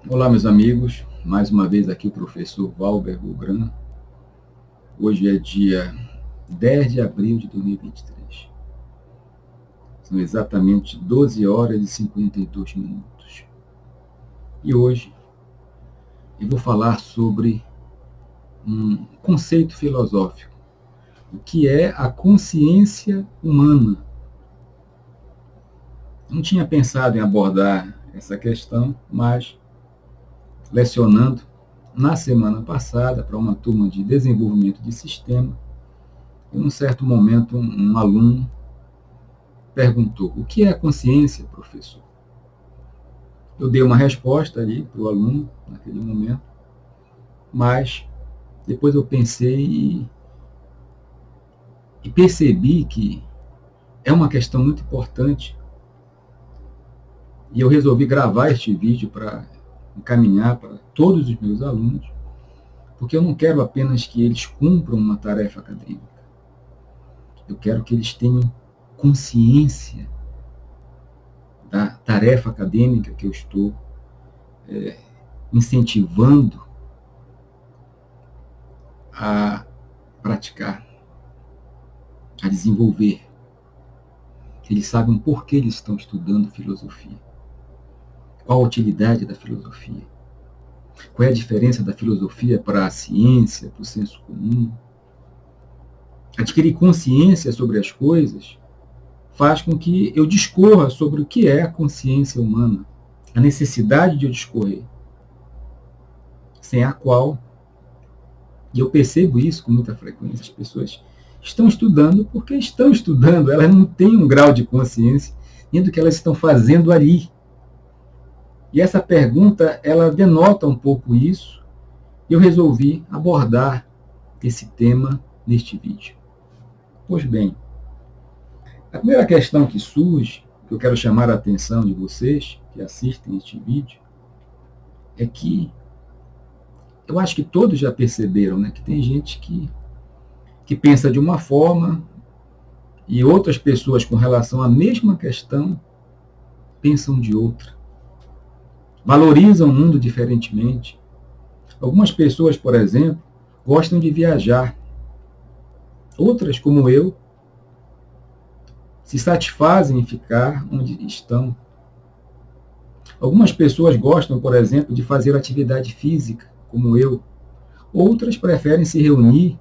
Olá, meus amigos. Mais uma vez aqui o professor Valber Gugran. Hoje é dia 10 de abril de 2023. São exatamente 12 horas e 52 minutos. E hoje eu vou falar sobre um conceito filosófico. O que é a consciência humana? Eu não tinha pensado em abordar essa questão, mas lecionando na semana passada para uma turma de desenvolvimento de sistema, em um certo momento um aluno perguntou: o que é a consciência, professor? Eu dei uma resposta ali para o aluno naquele momento, mas depois eu pensei e percebi que é uma questão muito importante, e eu resolvi gravar este vídeo para encaminhar para todos os meus alunos, porque eu não quero apenas que eles cumpram uma tarefa acadêmica, eu quero que eles tenham consciência da tarefa acadêmica que eu estou incentivando a praticar, a desenvolver. Eles sabem por que eles estão estudando filosofia. Qual a utilidade da filosofia? Qual é a diferença da filosofia para a ciência, para o senso comum? Adquirir consciência sobre as coisas faz com que eu discorra sobre o que é a consciência humana, a necessidade de eu discorrer, sem a qual, e eu percebo isso com muita frequência, as pessoas estão estudando porque estão estudando, elas não têm um grau de consciência nem do que elas estão fazendo ali. E essa pergunta, ela denota um pouco isso, e eu resolvi abordar esse tema neste vídeo. Pois bem, a primeira questão que surge, que eu quero chamar a atenção de vocês que assistem este vídeo, é que eu acho que todos já perceberam, né, que tem gente que pensa de uma forma e outras pessoas com relação à mesma questão pensam de outra. Valorizam o mundo diferentemente. Algumas pessoas, por exemplo, gostam de viajar. Outras, como eu, se satisfazem em ficar onde estão. Algumas pessoas gostam, por exemplo, de fazer atividade física, como eu. Outras preferem se reunir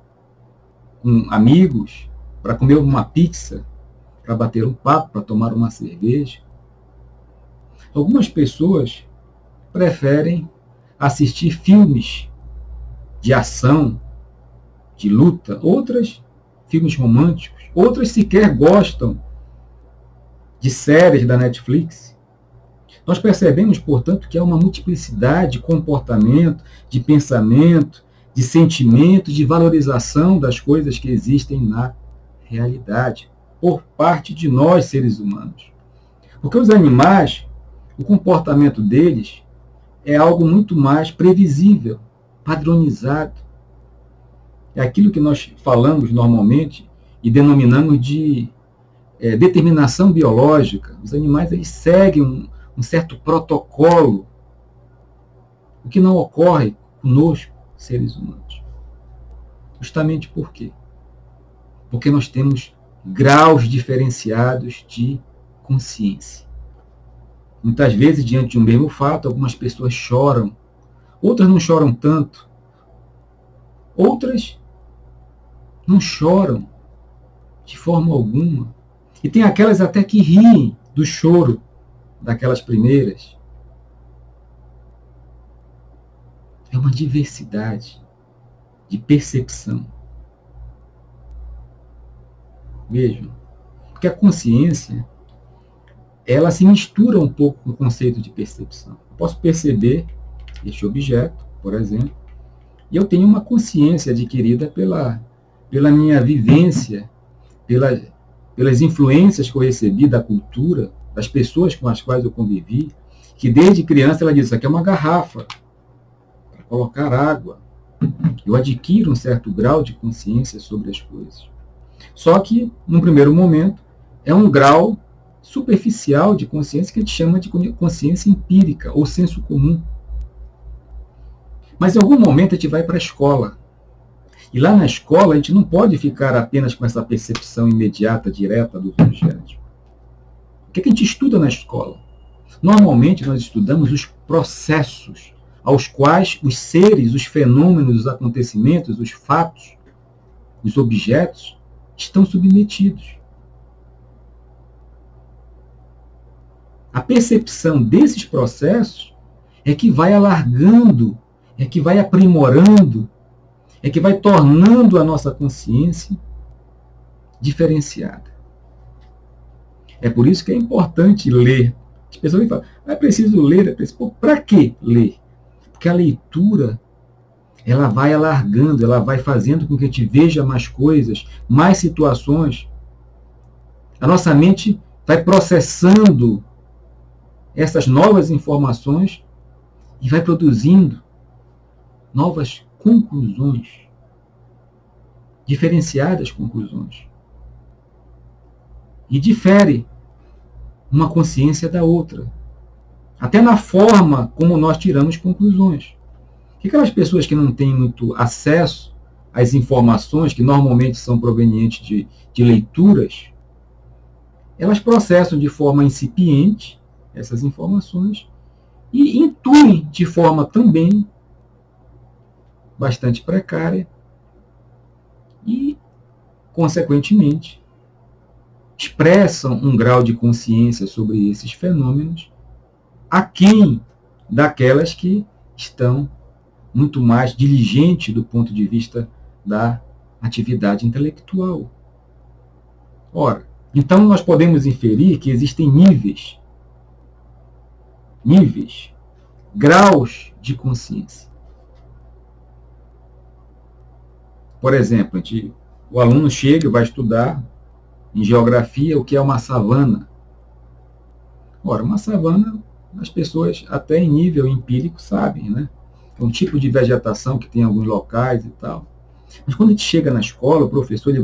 com amigos para comer uma pizza, para bater um papo, para tomar uma cerveja. Algumas pessoas preferem assistir filmes de ação, de luta. Outras, filmes românticos. Outras sequer gostam de séries da Netflix. Nós percebemos, portanto, que há uma multiplicidade de comportamento, de pensamento, de sentimento, de valorização das coisas que existem na realidade, por parte de nós, seres humanos. Porque os animais, o comportamento deles é algo muito mais previsível, padronizado. É aquilo que nós falamos normalmente e denominamos de determinação biológica. Os animais, eles seguem um certo protocolo, o que não ocorre conosco, seres humanos. Justamente por quê? Porque nós temos graus diferenciados de consciência. Muitas vezes, diante de um mesmo fato, algumas pessoas choram, outras não choram tanto, outras não choram de forma alguma. E tem aquelas até que riem do choro daquelas primeiras. É uma diversidade de percepção. Vejam, porque a consciência, ela se mistura um pouco com o conceito de percepção. Eu posso perceber este objeto, por exemplo, e eu tenho uma consciência adquirida pela minha vivência, pelas influências que eu recebi da cultura, das pessoas com as quais eu convivi, que desde criança ela diz: isso aqui é uma garrafa para colocar água. Eu adquiro um certo grau de consciência sobre as coisas. Só que, num primeiro momento, é um grau superficial de consciência que a gente chama de consciência empírica ou senso comum. Mas em algum momento a gente vai para a escola. E lá na escola a gente não pode ficar apenas com essa percepção imediata, direta dos objetos. O que a gente estuda na escola? Normalmente nós estudamos os processos aos quais os seres, os fenômenos, os acontecimentos, os fatos, os objetos estão submetidos. A percepção desses processos é que vai alargando, é que vai aprimorando, é que vai tornando a nossa consciência diferenciada. É por isso que é importante ler. As pessoas falam, é preciso ler, é preciso... Para que ler? Porque a leitura, ela vai alargando, ela vai fazendo com que a gente veja mais coisas, mais situações. A nossa mente vai processando essas novas informações e vai produzindo novas conclusões, diferenciadas conclusões. E difere uma consciência da outra. Até na forma como nós tiramos conclusões. Que aquelas pessoas que não têm muito acesso às informações, que normalmente são provenientes de leituras, elas processam de forma incipiente essas informações e intuem de forma também bastante precária e, consequentemente, expressam um grau de consciência sobre esses fenômenos aquém daquelas que estão muito mais diligentes do ponto de vista da atividade intelectual. Ora, então nós podemos inferir que existem níveis, graus de consciência. Por exemplo, o aluno chega e vai estudar em geografia o que é uma savana. Ora, uma savana, as pessoas até em nível empírico sabem, né? É um tipo de vegetação que tem em alguns locais e tal. Mas quando a gente chega na escola, o professor ele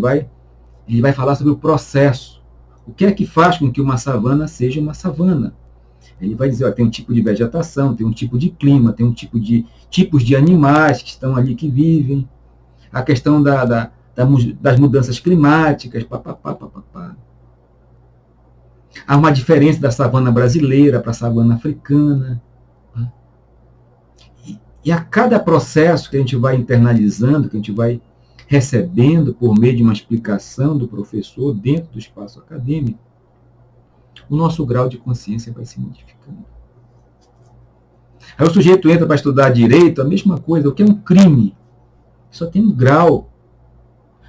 vai falar sobre o processo. O que é que faz com que uma savana seja uma savana? Ele vai dizer, ó, tem um tipo de vegetação, tem um tipo de clima, tem um tipo de tipos de animais que estão ali que vivem. A questão das mudanças climáticas, papapá. Há uma diferença da savana brasileira para a savana africana. E a cada processo que a gente vai internalizando, que a gente vai recebendo por meio de uma explicação do professor dentro do espaço acadêmico, o nosso grau de consciência vai se modificando. Aí o sujeito entra para estudar direito, a mesma coisa, o que é um crime? Só tem um grau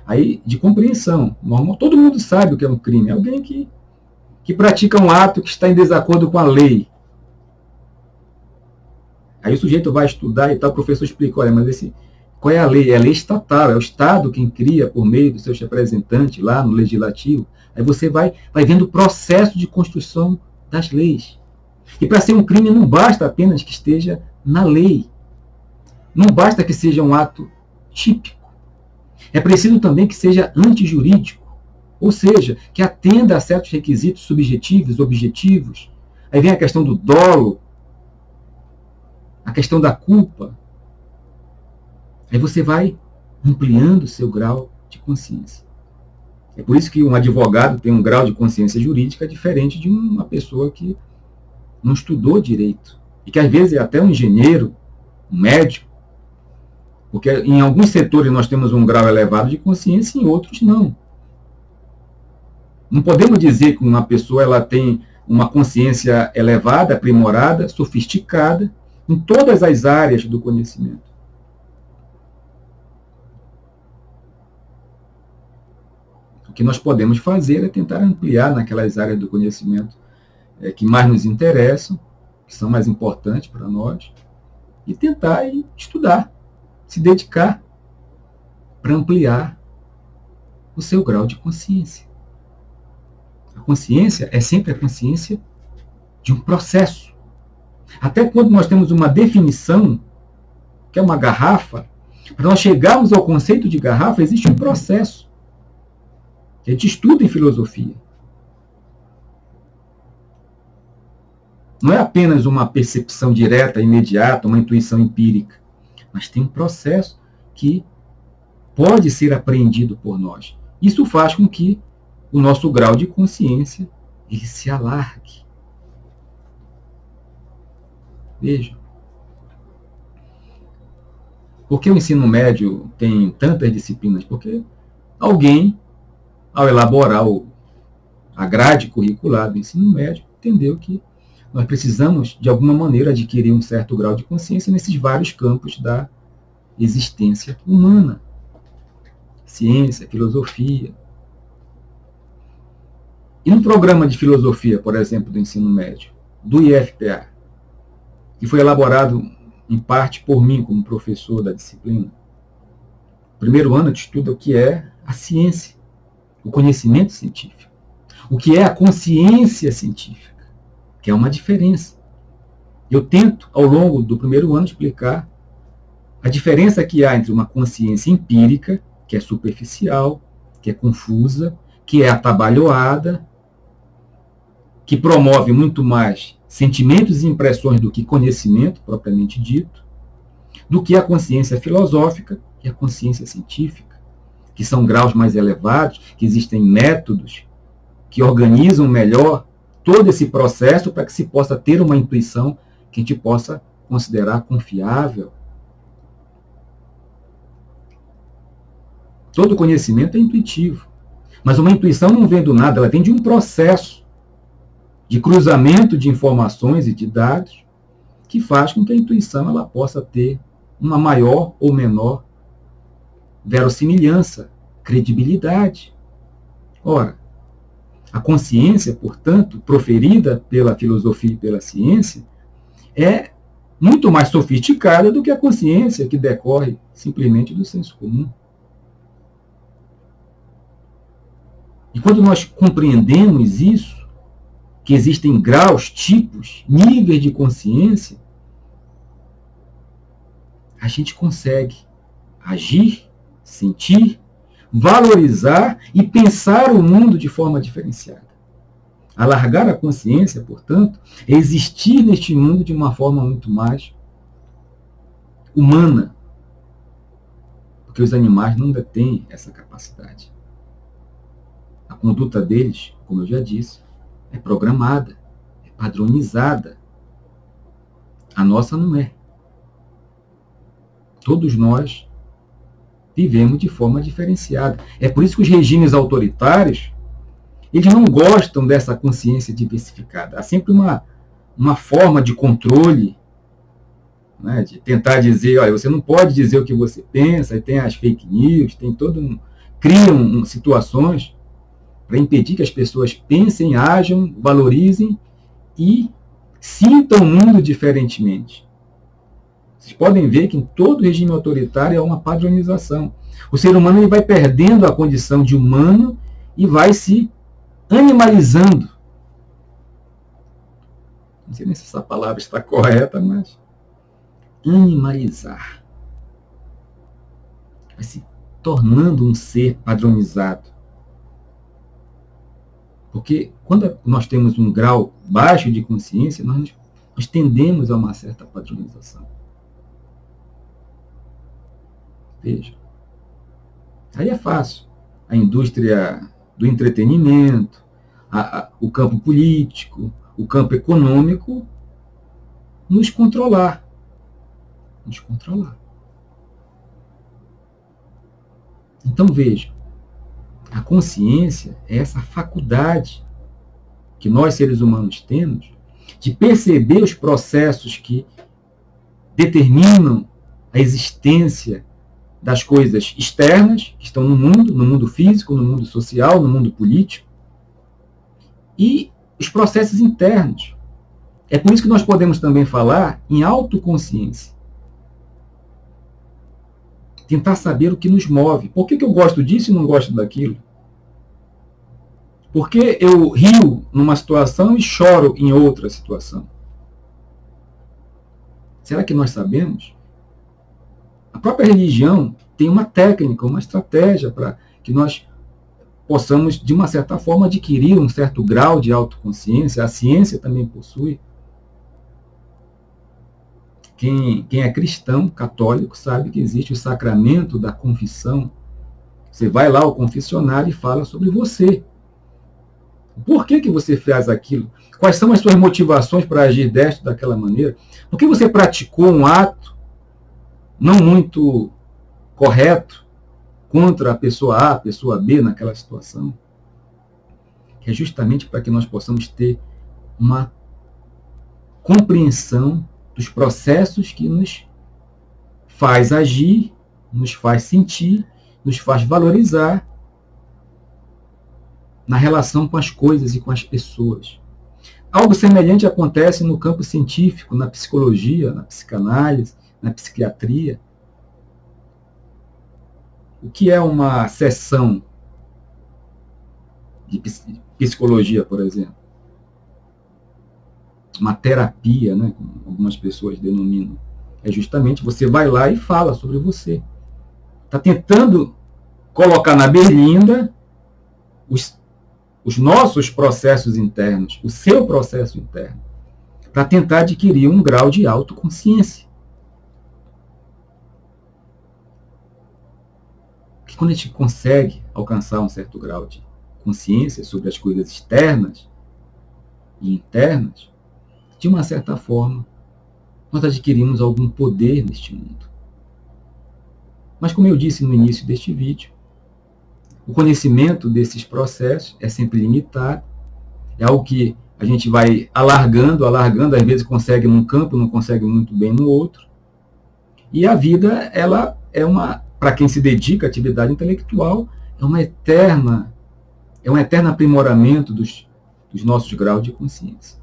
aí de compreensão. Normal, todo mundo sabe o que é um crime. É alguém que pratica um ato que está em desacordo com a lei. Aí o sujeito vai estudar e tal, o professor explica, olha, mas qual é a lei? É a lei estatal, é o Estado quem cria por meio dos seus representantes lá no Legislativo. Aí você vai vendo o processo de construção das leis. E para ser um crime não basta apenas que esteja na lei. Não basta que seja um ato típico. É preciso também que seja antijurídico. Ou seja, que atenda a certos requisitos subjetivos, objetivos. Aí vem a questão do dolo, a questão da culpa. Aí você vai ampliando o seu grau de consciência. É por isso que um advogado tem um grau de consciência jurídica diferente de uma pessoa que não estudou direito. E que às vezes é até um engenheiro, um médico. Porque em alguns setores nós temos um grau elevado de consciência e em outros não. Não podemos dizer que uma pessoa ela tem uma consciência elevada, aprimorada, sofisticada, em todas as áreas do conhecimento. O que nós podemos fazer é tentar ampliar naquelas áreas do conhecimento que mais nos interessam, que são mais importantes para nós, e tentar estudar, se dedicar para ampliar o seu grau de consciência. A consciência é sempre a consciência de um processo. Até quando nós temos uma definição, que é uma garrafa, para nós chegarmos ao conceito de garrafa, existe um processo. A gente estuda em filosofia. Não é apenas uma percepção direta, imediata, uma intuição empírica. mas tem um processo que pode ser apreendido por nós. Isso faz com que o nosso grau de consciência ele se alargue. Veja. Por que o ensino médio tem tantas disciplinas? Porque alguém, ao elaborar a grade curricular do ensino médio, entendeu que nós precisamos, de alguma maneira, adquirir um certo grau de consciência nesses vários campos da existência humana. Ciência, filosofia. E no programa de filosofia, por exemplo, do ensino médio, do IFPA, que foi elaborado em parte por mim, como professor da disciplina, primeiro ano de estudo o que é a ciência, o conhecimento científico, o que é a consciência científica, que é uma diferença. Eu tento, ao longo do primeiro ano, explicar a diferença que há entre uma consciência empírica, que é superficial, que é confusa, que é atabalhoada, que promove muito mais sentimentos e impressões do que conhecimento, propriamente dito, do que a consciência filosófica e a consciência científica, que são graus mais elevados, que existem métodos que organizam melhor todo esse processo para que se possa ter uma intuição que a gente possa considerar confiável. Todo conhecimento é intuitivo, mas uma intuição não vem do nada, ela vem de um processo de cruzamento de informações e de dados que faz com que a intuição ela possa ter uma maior ou menor verossimilhança, credibilidade. Ora, a consciência, portanto, proferida pela filosofia e pela ciência, é muito mais sofisticada do que a consciência que decorre simplesmente do senso comum. E quando nós compreendemos isso, que existem graus, tipos, níveis de consciência, a gente consegue agir, sentir, valorizar e pensar o mundo de forma diferenciada. Alargar a consciência, portanto, é existir neste mundo de uma forma muito mais humana, porque os animais não detêm essa capacidade. A conduta deles, como eu já disse, é programada, é padronizada. A nossa não é. Todos nós vivemos de forma diferenciada. É por isso que os regimes autoritários, eles não gostam dessa consciência diversificada. Há sempre uma forma de controle, né, de tentar dizer, olha, você não pode dizer o que você pensa, e tem as fake news, tem criam situações para impedir que as pessoas pensem, ajam, valorizem e sintam o mundo diferentemente. Vocês podem ver que em todo regime autoritário há uma padronização. O ser humano ele vai perdendo a condição de humano e vai se animalizando. Não sei nem se essa palavra está correta, mas animalizar. Vai se tornando um ser padronizado. Porque quando nós temos um grau baixo de consciência, nós tendemos a uma certa padronização. Veja. Aí é fácil. A indústria do entretenimento, o campo político, o campo econômico, nos controlar. Nos controlar. Então veja. A consciência é essa faculdade que nós, seres humanos, temos de perceber os processos que determinam a existência das coisas externas que estão no mundo físico, no mundo social, no mundo político, e os processos internos. É por isso que nós podemos também falar em autoconsciência. Tentar saber o que nos move. Por que eu gosto disso e não gosto daquilo? Por que eu rio numa situação e choro em outra situação? Será que nós sabemos? A própria religião tem uma técnica, uma estratégia para que nós possamos, de uma certa forma, adquirir um certo grau de autoconsciência. A ciência também possui. Quem é cristão, católico, sabe que existe o sacramento da confissão. Você vai lá ao confessionário e fala sobre você. Por que você faz aquilo? Quais são as suas motivações para agir desta daquela maneira? Por que você praticou um ato não muito correto contra a pessoa A, a pessoa B naquela situação? Que é justamente para que nós possamos ter uma compreensão dos processos que nos faz agir, nos faz sentir, nos faz valorizar na relação com as coisas e com as pessoas. Algo semelhante acontece no campo científico, na psicologia, na psicanálise, na psiquiatria. O que é uma sessão de psicologia, por exemplo? Uma terapia, né, como algumas pessoas denominam. É justamente você vai lá e fala sobre você. Está tentando colocar na berlinda os nossos processos internos, o seu processo interno, para tentar adquirir um grau de autoconsciência. Porque quando a gente consegue alcançar um certo grau de consciência sobre as coisas externas e internas, de uma certa forma, nós adquirimos algum poder neste mundo. Mas como eu disse no início deste vídeo, o conhecimento desses processos é sempre limitado, é algo que a gente vai alargando, às vezes consegue num campo, não consegue muito bem no outro. E a vida, ela é para quem se dedica à atividade intelectual, é um eterno aprimoramento dos nossos graus de consciência.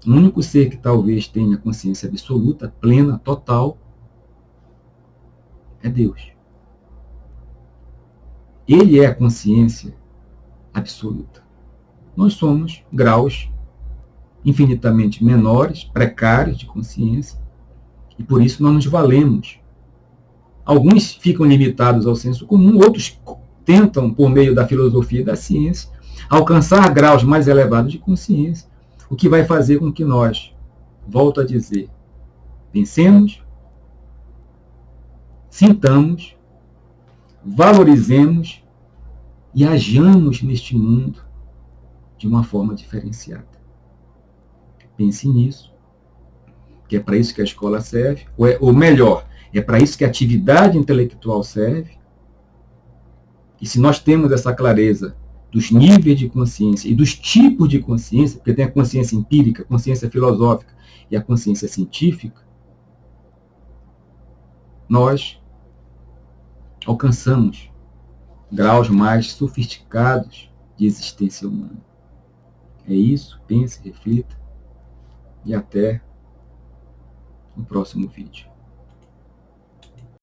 O único ser que talvez tenha consciência absoluta, plena, total, é Deus. Ele é a consciência absoluta. Nós somos graus infinitamente menores, precários de consciência, e por isso nós nos valemos. Alguns ficam limitados ao senso comum, outros tentam, por meio da filosofia e da ciência, alcançar graus mais elevados de consciência, o que vai fazer com que nós, volto a dizer, pensemos, sintamos, valorizemos e ajamos neste mundo de uma forma diferenciada. Pense nisso, que é para isso que a escola serve, ou melhor, é para isso que a atividade intelectual serve. E se nós temos essa clareza dos níveis de consciência e dos tipos de consciência, porque tem a consciência empírica, a consciência filosófica e a consciência científica, nós alcançamos graus mais sofisticados de existência humana. É isso, pense, reflita e até no próximo vídeo.